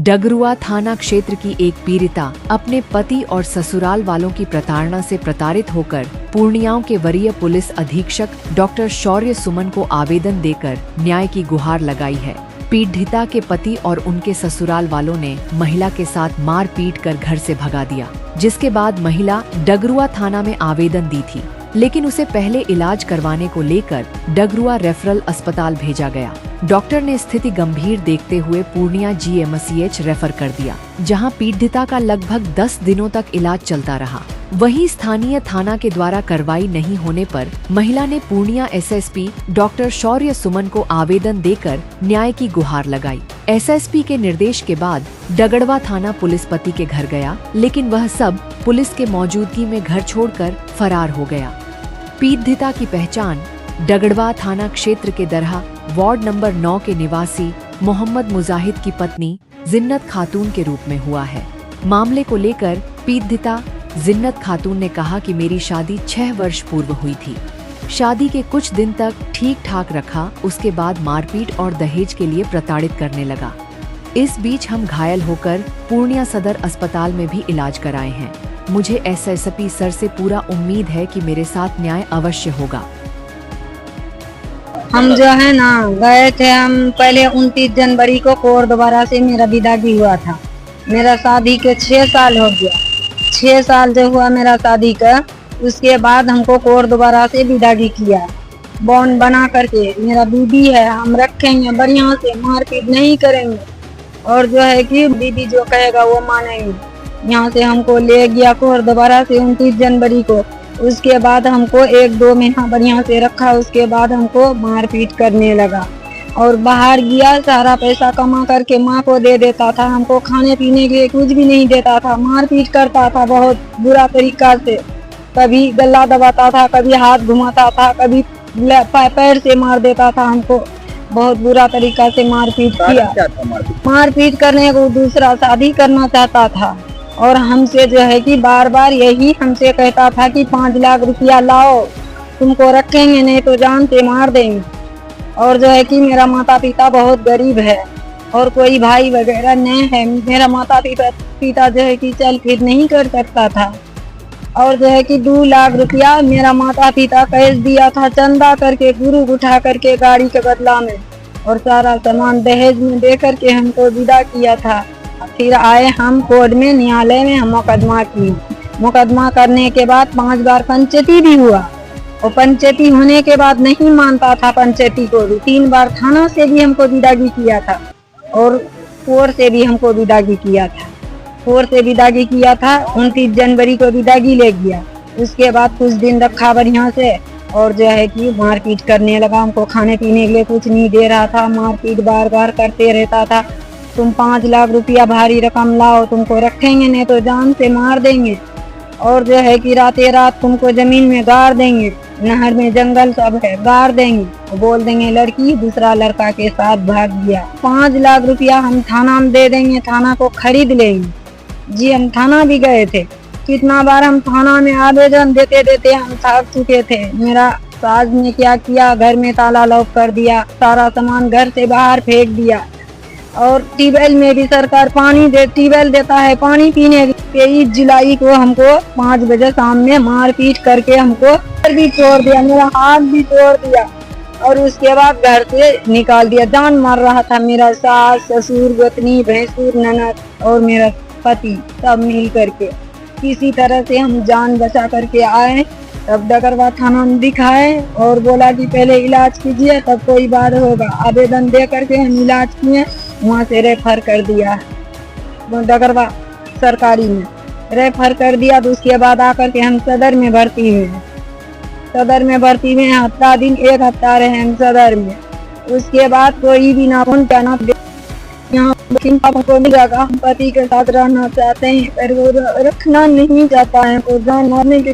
डगरुआ थाना क्षेत्र की एक पीड़िता अपने पति और ससुराल वालों की प्रताड़ना से प्रताड़ित होकर पूर्णियाओं के वरीय पुलिस अधीक्षक डॉक्टर शौर्य सुमन को आवेदन देकर न्याय की गुहार लगाई है। पीड़िता के पति और उनके ससुराल वालों ने महिला के साथ मार पीट कर घर से भगा दिया, जिसके बाद महिला डगरुआ थाना में आवेदन दी थी, लेकिन उसे पहले इलाज करवाने को लेकर डगरुआ रेफरल अस्पताल भेजा गया। डॉक्टर ने स्थिति गंभीर देखते हुए पूर्णिया GMCH रेफर कर दिया, जहां पीड़िता का लगभग 10 दिनों तक इलाज चलता रहा। वहीं स्थानीय थाना के द्वारा कार्रवाई नहीं होने पर महिला ने पूर्णिया SSP डॉक्टर शौर्य सुमन को आवेदन देकर न्याय की गुहार लगाई। SSP के निर्देश के बाद डगड़वा थाना पुलिस पति के घर गया, लेकिन वह सब पुलिस के मौजूदगी में घर छोड़कर फरार हो गया। पीड़िता की पहचान डगड़वा थाना क्षेत्र के दरहा वार्ड नंबर 9 के निवासी मोहम्मद मुजाहिद की पत्नी जिन्नत खातून के रूप में हुआ है। मामले को लेकर पीड़िता जिन्नत खातून ने कहा कि मेरी शादी 6 वर्ष पूर्व हुई थी। शादी के कुछ दिन तक ठीक ठाक रखा, उसके बाद मारपीट और दहेज के लिए प्रताड़ित करने लगा। इस बीच हम घायल होकर पूर्णिया सदर अस्पताल में भी इलाज कराए हैं। मुझे SSP सर से पूरा उम्मीद है कि मेरे साथ न्याय अवश्य होगा। हम जो है ना गए थे, हम पहले 29 जनवरी को कोर दोबारा से मेरा विदागी हुआ था। मेरा शादी के 6 साल हो गया। 6 साल जो हुआ मेरा शादी का, उसके बाद हमको कोर दोबारा से विदागी किया। बॉन्ड बना करके मेरा बीबी है, हम रखेंगे बढ़िया से, मारपीट नहीं करेंगे और जो है कि बीबी जो कहेगा वो मानेंगे। यहाँ से हमको ले गया कोर दोबारा से 29 जनवरी को। उसके बाद हमको 1-2 महीना बढ़िया से रखा, उसके बाद हमको मारपीट करने लगा और बाहर गया, सारा पैसा कमा करके माँ को दे देता था। हमको खाने पीने के लिए कुछ भी नहीं देता था, मारपीट करता था बहुत बुरा तरीका से। कभी गला दबाता था, कभी हाथ घुमाता था, कभी पैर से मार देता था। हमको बहुत बुरा तरीका से मारपीट किया। मारपीट करने को दूसरा शादी करना चाहता था और हमसे जो है कि बार बार यही हमसे कहता था कि 5 लाख रुपया लाओ, तुमको रखेंगे नहीं तो जान से मार देंगे। और जो है कि मेरा माता पिता बहुत गरीब है और कोई भाई वगैरह नहीं है। मेरा माता पिता जो है कि चल फिर नहीं कर सकता था और जो है कि 2 लाख रुपया मेरा माता पिता कैश दिया था, चंदा करके गुरु उठा करके गाड़ी के बदला में, और सारा सामान दहेज में दे करके हमको विदा किया था। फिर आए हम कोर्ट में, न्यायालय में हम मुकदमा किए। मुकदमा करने के बाद 5 बार पंचायती भी हुआ और पंचायती होने के बाद नहीं मानता था पंचायती को भी। 3 बार थाना से भी हमको विदागी किया था और कोर्ट से भी हमको विदागी किया था। कोर्ट से विदागी किया था, 29 जनवरी को विदागी ले गया। उसके बाद कुछ दिन रखा बढ़िया से और जो है कि मारपीट करने लगा। हमको खाने पीने के लिए कुछ नहीं दे रहा था, मारपीट बार बार करते रहता था। तुम 5 लाख रुपया भारी रकम लाओ, तुमको रखेंगे नहीं तो जान से मार देंगे और जो है कि रातें रात तुमको जमीन में गाड़ देंगे, नहर में जंगल सब है, गाड़ देंगे, बोल देंगे लड़की दूसरा लड़का के साथ भाग गया। 5 लाख रुपया हम थाना में दे देंगे, थाना को खरीद लेंगे। जी हम थाना भी गए थे, कितना बार हम थाना में आवेदन देते देते हम थक चुके थे। मेरा सास ने क्या किया, घर में ताला लॉक कर दिया, सारा सामान घर से बाहर फेंक दिया और ट्यूबवेल में भी सरकार ट्यूबवेल देता है पानी पीने। 23 जुलाई को हमको 5 बजे शाम में मारपीट करके हमको भी तोड़ दिया, मेरा हाथ भी तोड़ दिया और उसके बाद घर से निकाल दिया। जान मार रहा था मेरा सास, ससुर, गोतनी, भैंसुर, ननद और मेरा पति सब मिल करके। किसी तरह से हम जान बचा करके आए, तब डगरवा थाना में दिखाए और बोला कि पहले इलाज कीजिए तब कोई बात होगा। आवेदन दे करके हम इलाज किए, वहाँ से रेफर कर दिया डगरवा सरकारी में, रेफर कर दिया। तो उसके बाद आकर के हम सदर में भर्ती हुए। सदर में भर्ती में 1 हफ्ता रहे हम सदर में। उसके बाद कोई भी ना फोन क्या ना यहाँ को मिल जाएगा। हम पति के साथ रहना चाहते हैं पर वो रखना नहीं चाहता है, वो जान मारने के